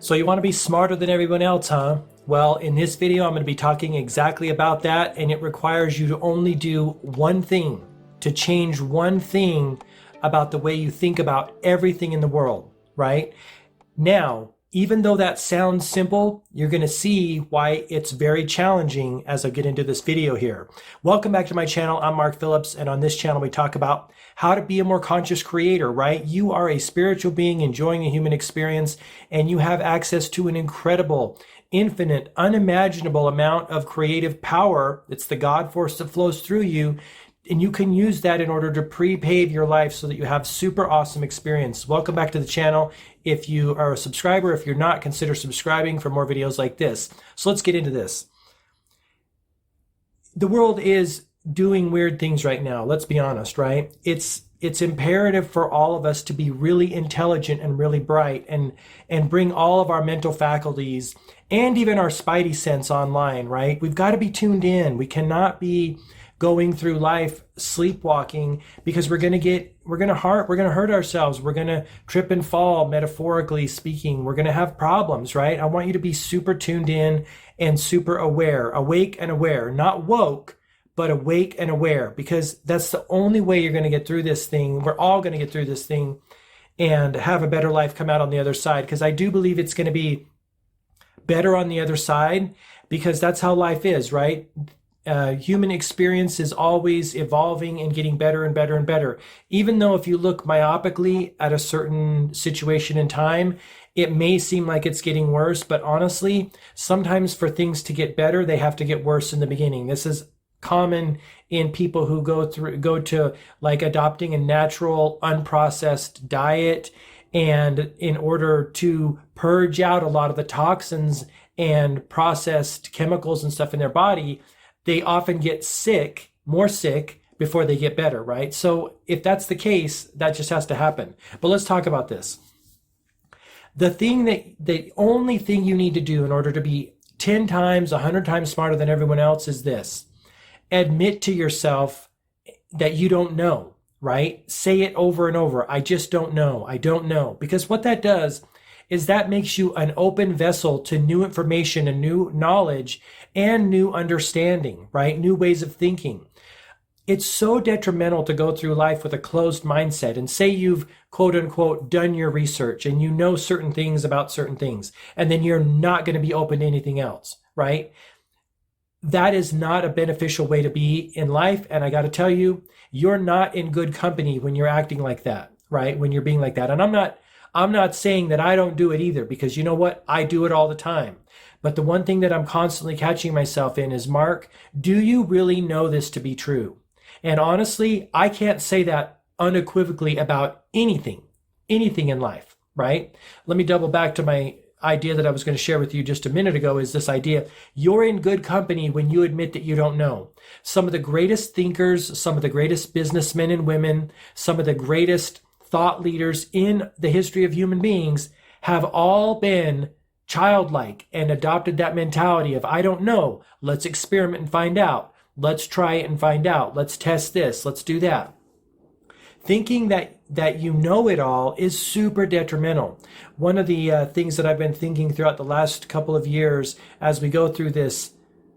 So you want to be smarter than everyone else, huh? Well, in this video, I'm going to be talking exactly about that, and it requires you to only do one thing, to change one thing about the way you think about everything in the world, right? Now, even though that sounds simple, you're going to see why it's very challenging as I get into this video here. Welcome back to my channel. I'm Mark Phillips, and on this channel, we talk about how to be a more conscious creator, right? You are a spiritual being enjoying a human experience, and you have access to an incredible, infinite, unimaginable amount of creative power. It's the God force that flows through you. And you can use that in order to pre-pave your life so that you have super awesome experience. Welcome back to the channel. If you are a subscriber, if you're not, consider subscribing for more videos like this. So let's get into this. The world is doing weird things right now. Let's be honest, right? It's imperative for all of us to be really intelligent and really bright and bring all of our mental faculties and even our spidey sense online, right? We've got to be tuned in. We cannot be going through life sleepwalking, because we're going to hurt ourselves. We're going to trip and fall, metaphorically speaking. We're going to have problems, right? I want you to be super tuned in and super aware, awake and aware, not woke, but awake and aware, because that's the only way you're going to get through this thing. We're all going to get through this thing and have a better life come out on the other side, because I do believe it's going to be better on the other side, because that's how life is, right? Human experience is always evolving and getting better and better and better. Even though if you look myopically at a certain situation in time, it may seem like it's getting worse, but honestly, sometimes for things to get better, they have to get worse in the beginning. This is common in people who go to like adopting a natural, unprocessed diet, and in order to purge out a lot of the toxins and processed chemicals and stuff in their body, they often get sick, more sick, before they get better, right? So if that's the case, that just has to happen. But let's talk about this. The only thing you need to do in order to be 10 times, 100 times smarter than everyone else is this. Admit to yourself that you don't know, right? Say it over and over. I just don't know. I don't know. Because what that does is that makes you an open vessel to new information and new knowledge and new understanding, right? New ways of thinking. It's so detrimental to go through life with a closed mindset and say you've quote unquote done your research and you know certain things about certain things, and then you're not going to be open to anything else, right? That is not a beneficial way to be in life. And I got to tell you, you're not in good company when you're acting like that, right? When you're being like that. And I'm not saying that I don't do it either, because you know what? I do it all the time. But the one thing that I'm constantly catching myself in is, Mark, do you really know this to be true? And honestly, I can't say that unequivocally about anything in life, right? Let me double back to my idea that I was going to share with you just a minute ago, is this idea. You're in good company when you admit that you don't know. Some of the greatest thinkers, some of the greatest businessmen and women, some of the greatest thought leaders in the history of human beings have all been childlike and adopted that mentality of, I don't know, let's experiment and find out. Let's try it and find out. Let's test this. Let's do that. Thinking that you know it all is super detrimental. One of the things that I've been thinking throughout the last couple of years as we go through this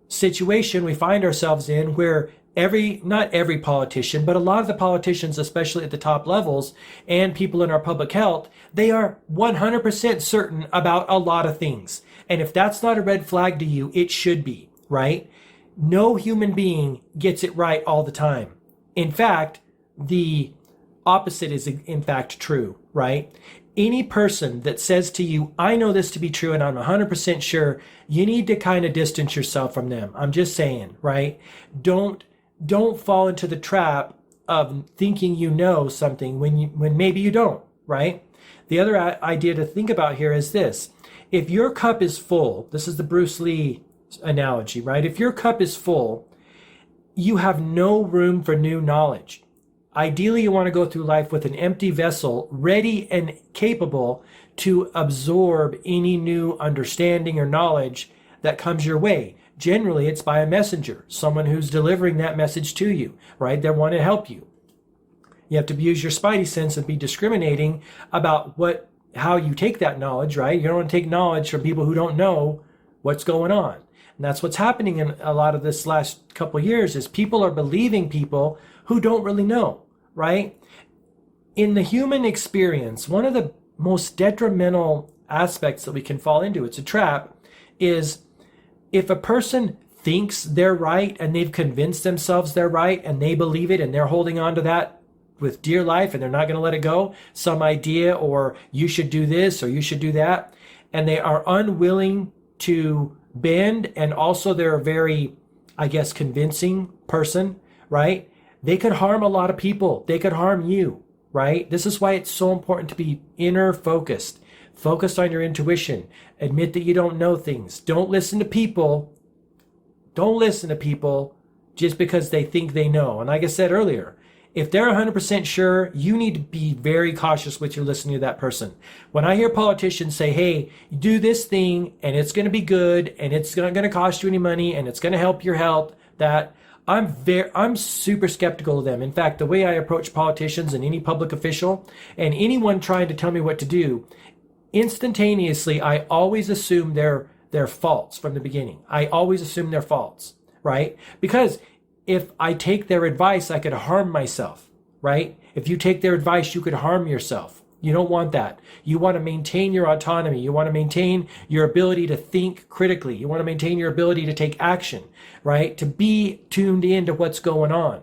situation we find ourselves in, where not every politician, but a lot of the politicians, especially at the top levels, and people in our public health, they are 100% certain about a lot of things. And if that's not a red flag to you, it should be, right? No human being gets it right all the time. In fact, the opposite is in fact true, right? Any person that says to you, I know this to be true and I'm 100% sure, you need to kind of distance yourself from them. I'm just saying, right? Don't fall into the trap of thinking you know something when maybe you don't, right? The other idea to think about here is this. If your cup is full, this is the Bruce Lee analogy, right? If your cup is full, you have no room for new knowledge. Ideally, you want to go through life with an empty vessel, ready and capable to absorb any new understanding or knowledge that comes your way. Generally, it's by a messenger, someone who's delivering that message to you, right? They want to help you. You have to use your spidey sense and be discriminating about what how you take that knowledge, right? You don't want to take knowledge from people who don't know what's going on. And that's what's happening in a lot of this last couple of years is people are believing people who don't really know, right? In the human experience, one of the most detrimental aspects that we can fall into, it's a trap, is if a person thinks they're right and they've convinced themselves they're right and they believe it and they're holding on to that with dear life and they're not going to let it go, some idea or you should do this or you should do that, and they are unwilling to bend, and also they're a very, I guess, convincing person, right? They could harm a lot of people. They could harm you, right? This is why it's so important to be inner focused. Focus on your intuition. Admit that you don't know things. Don't listen to people. Don't listen to people just because they think they know. And like I said earlier, if they're 100% sure, you need to be very cautious with your listening to that person. When I hear politicians say, hey, do this thing and it's going to be good and it's not going to cost you any money and it's going to help your health, that I'm super skeptical of them. In fact, the way I approach politicians and any public official and anyone trying to tell me what to do, instantaneously, I always assume they're false from the beginning. I always assume they're false, right? Because if I take their advice, I could harm myself, right? If you take their advice, you could harm yourself. You don't want that. You want to maintain your autonomy. You want to maintain your ability to think critically. You want to maintain your ability to take action, right? To be tuned into what's going on.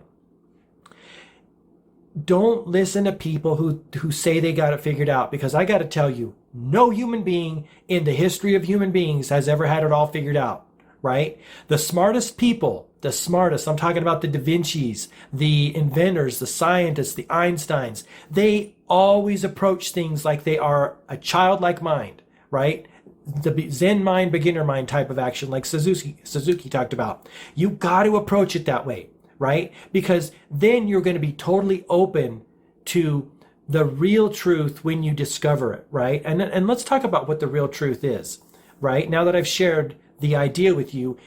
Don't listen to people who say they got it figured out, because I got to tell you, no human being in the history of human beings has ever had it all figured out, right? The smartest people, the smartest, I'm talking about the Da Vinci's, the inventors, the scientists, the Einsteins, they always approach things like they are a childlike mind, right? The Zen mind, beginner mind type of action, like Suzuki talked about. You got to approach it that way, right? Because then you're going to be totally open to the real truth when you discover it, right? And let's talk about what the real truth is, right? Now that I've shared the idea with you,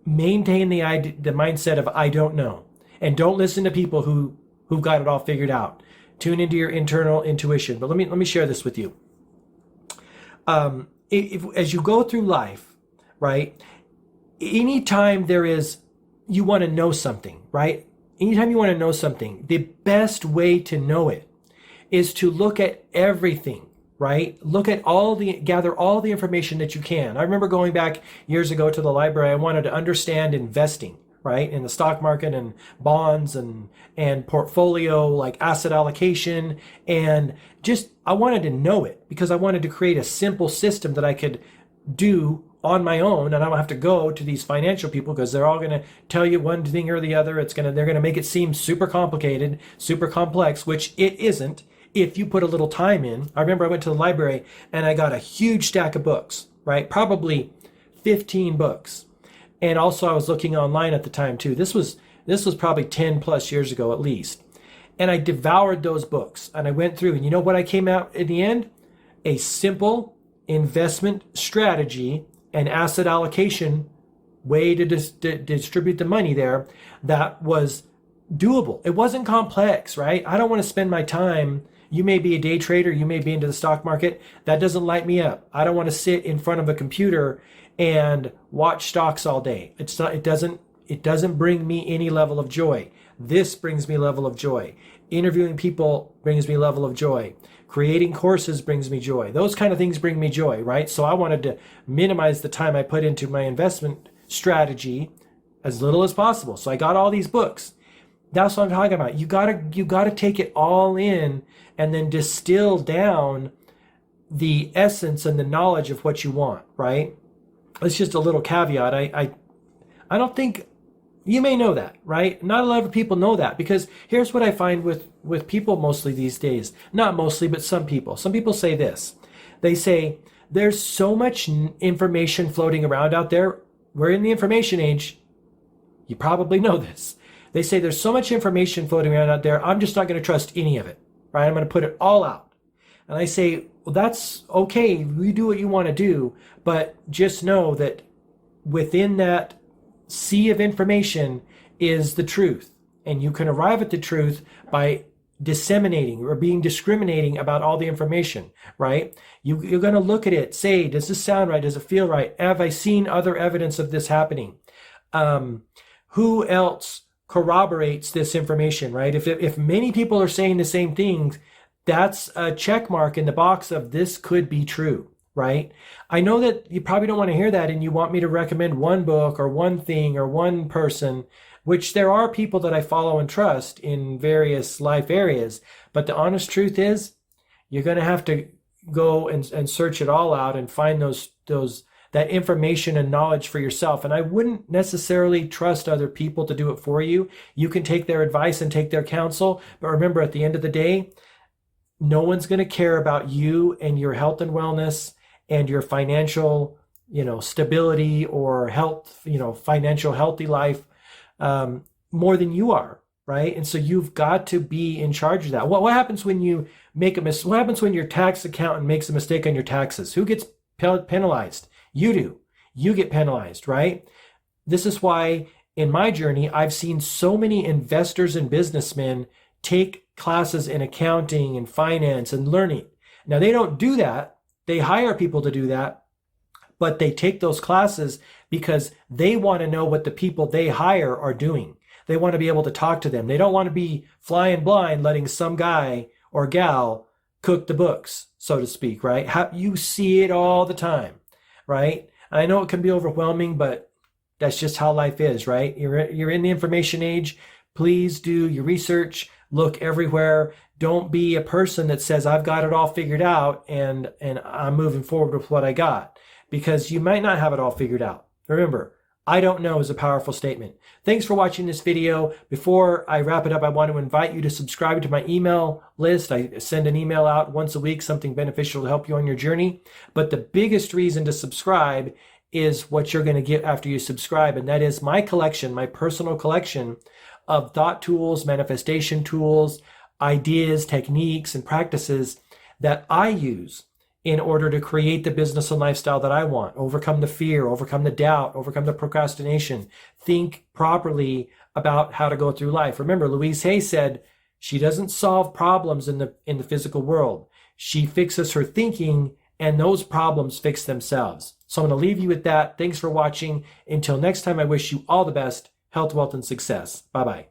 maintain the mindset of I don't know, and don't listen to people who've got it all figured out. Tune into your internal intuition. But let me share this with you. As you go through life, right? Anytime you want to know something, right? Anytime you want to know something, the best way to know it is to look at everything, right? Gather all the information that you can. I remember going back years ago to the library. I wanted to understand investing, right? In the stock market and bonds and portfolio, like asset allocation. And just, I wanted to know it because I wanted to create a simple system that I could do on my own, and I don't have to go to these financial people because they're all going to tell you one thing or the other. They're going to make it seem super complicated, super complex, which it isn't if you put a little time in. I remember I went to the library and I got a huge stack of books, right? Probably 15 books. And also I was looking online at the time too. This was probably 10 plus years ago at least. And I devoured those books and I went through, and you know what I came out in the end? A simple investment strategy and asset allocation way to distribute the money there that was doable. It wasn't complex, right? I don't want to spend my time. You may be a day trader, you may be into the stock market. That doesn't light me up. I don't want to sit in front of a computer and watch stocks all day. It doesn't bring me any level of joy. This brings me a level of joy. Interviewing people brings me a level of joy. Creating courses brings me joy. Those kind of things bring me joy, right? So I wanted to minimize the time I put into my investment strategy as little as possible. So I got all these books. That's what I'm talking about. You gotta take it all in and then distill down the essence and the knowledge of what you want, right? It's just a little caveat. I don't think, you may know that, right? Not a lot of people know that, because here's what I find with people mostly these days. Not mostly, but some people. Some people say this. They say, there's so much information floating around out there. We're in the information age. You probably know this. They say there's so much information floating around out there, I'm just not going to trust any of it, right? I'm going to put it all out. And I say, well, that's okay. You do what you want to do, but just know that within that sea of information is the truth. And you can arrive at the truth by disseminating or being discriminating about all the information, right? You're going to look at it, say, does this sound right? Does it feel right? Have I seen other evidence of this happening? Who else corroborates this information, right? If many people are saying the same things, that's a check mark in the box of this could be true, right? I know that you probably don't want to hear that and you want me to recommend one book or one thing or one person, which there are people that I follow and trust in various life areas. But the honest truth is, you're going to have to go and search it all out and find that information and knowledge for yourself. And I wouldn't necessarily trust other people to do it for you. You can take their advice and take their counsel. But remember, at the end of the day, no one's going to care about you and your health and wellness and your financial, stability or health, financial healthy life more than you are, right? And so you've got to be in charge of that. What happens when you make a mistake? What happens when your tax accountant makes a mistake on your taxes? Who gets penalized? You do. You get penalized, right? This is why in my journey, I've seen so many investors and businessmen take classes in accounting and finance and learning. Now, they don't do that. They hire people to do that, but they take those classes because they want to know what the people they hire are doing. They want to be able to talk to them. They don't want to be flying blind, letting some guy or gal cook the books, so to speak, right? You see it all the time, right? I know it can be overwhelming, but that's just how life is, right? You're in the information age. Please do your research. Look everywhere. Don't be a person that says, I've got it all figured out and I'm moving forward with what I got, because you might not have it all figured out. Remember, I don't know is a powerful statement. Thanks for watching this video. Before I wrap it up, I want to invite you to subscribe to my email list. I send an email out once a week, something beneficial to help you on your journey. But the biggest reason to subscribe is what you're going to get after you subscribe. And that is my collection, my personal collection of thought tools, manifestation tools, ideas, techniques, and practices that I use in order to create the business and lifestyle that I want, overcome the fear, overcome the doubt, overcome the procrastination, think properly about how to go through life. Remember, Louise Hay said she doesn't solve problems in the physical world. She fixes her thinking, and those problems fix themselves. So I'm going to leave you with that. Thanks for watching. Until next time, I wish you all the best, health, wealth, and success. Bye-bye.